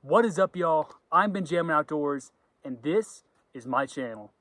What is up, y'all? I'm Benjamminoutdoors, and this is my channel.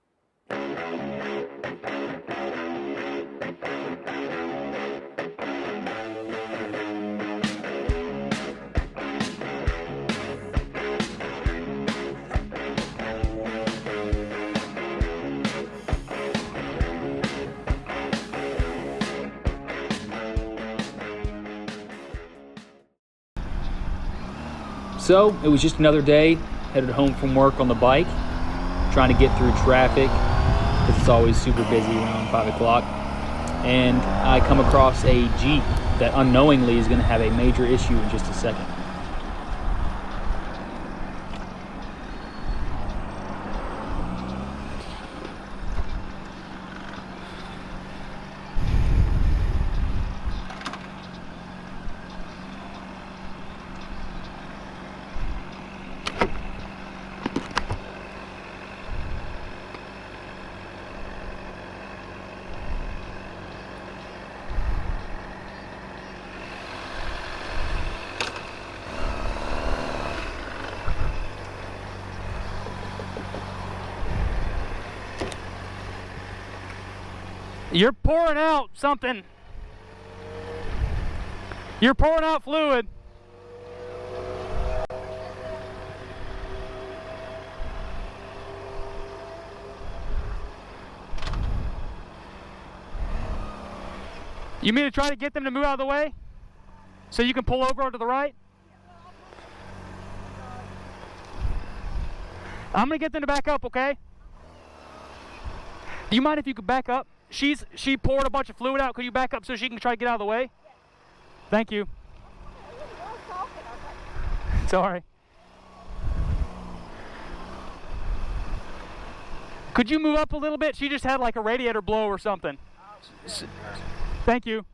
So, it was just another day, headed home from work on the bike, trying to get through traffic, because it's always super busy around 5 o'clock. And I come across a Jeep that unknowingly is going to have a major issue in just a second. You're pouring out something. You're pouring out fluid. You mean to try to get them to move out of the way so you can pull over onto the right? I'm gonna get them to back up, okay? Do you mind if you could back up? She poured a bunch of fluid out. Could you back up so she can try to get out of the way? Yeah. Thank you. Sorry. Could you move up a little bit? She just had like a radiator blow or something. Thank you.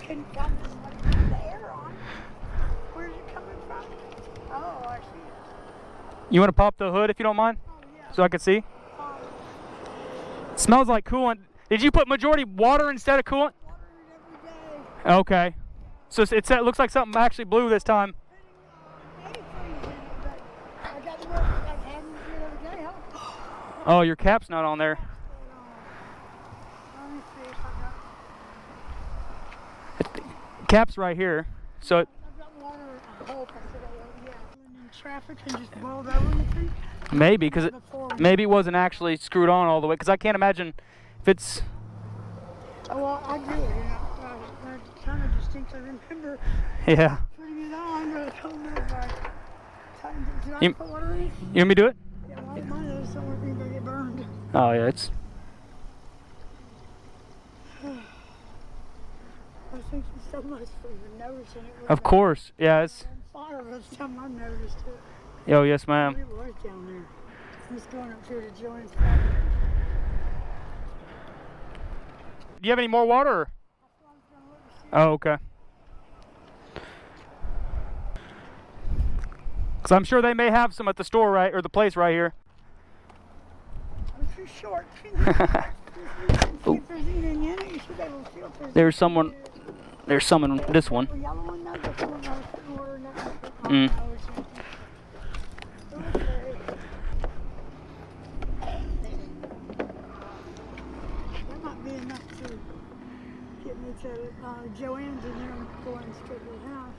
Couldn't come from the air on. Where's it coming from? Oh, I see it. You want to pop the hood if you don't mind? Oh, yeah. So I can see? It smells like coolant. Did you put majority water instead of coolant? Water every day. Okay. So it looks like something actually blew this time. I got to work like having to do it every day, huh? Oh, your cap's not on there. Let me see if I got. Cap's right here. So I've got water, I hope. I said, yeah. In traffic and just boiled over, you think? maybe because maybe it wasn't actually screwed on all the way. Because I can't imagine if it's. Oh, well, I do. You know, I kind of distinctly remember. Yeah. Putting it on, but I don't know if I. Did I put water in it? You want me to do it? Yeah, well, mine is the only thing that get burned. Oh yeah, it's. I think it's so much for you noticing it. Of course, yeah. It's. On fire this time I noticed it. Oh yes, ma'am. It was down there. I was going up here to join. Do you have any more water? Or? Oh, okay. Because I'm sure they may have some at the store, right, or the place right here. I'm too short. There's someone. There's some in this one. Mm. That might be enough to get me to Joanne's and then I'm going straight to the house.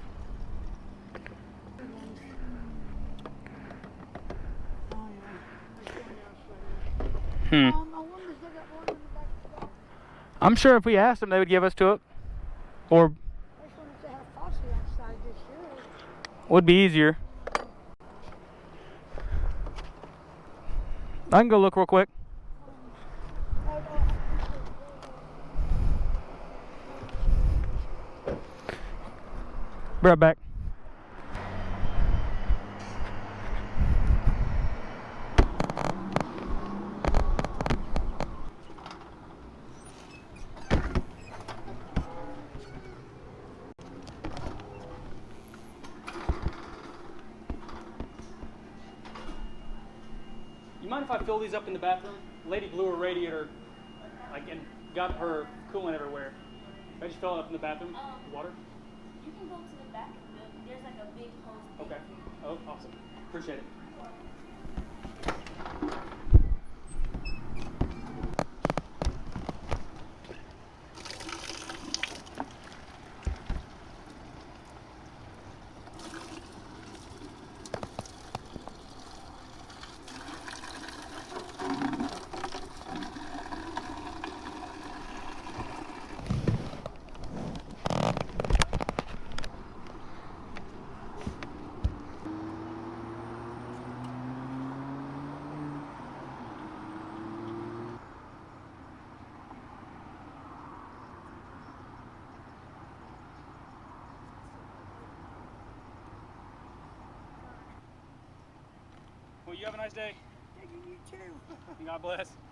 Oh yeah. I wonder if they got water in the back of the dog. I'm sure if we asked them, they would give us to it. Or. I just wonder if they have faucet outside this year. Would be easier. I can go look real quick. Be right back. you mind if I fill these up in the bathroom? Lady blew her radiator, like, and got her coolant everywhere. I just fill it up in the bathroom, water. You can go to the back. There's like a big hose. Okay. Oh, awesome. Appreciate it. Well, you have a nice day. Thank you, you too. God bless.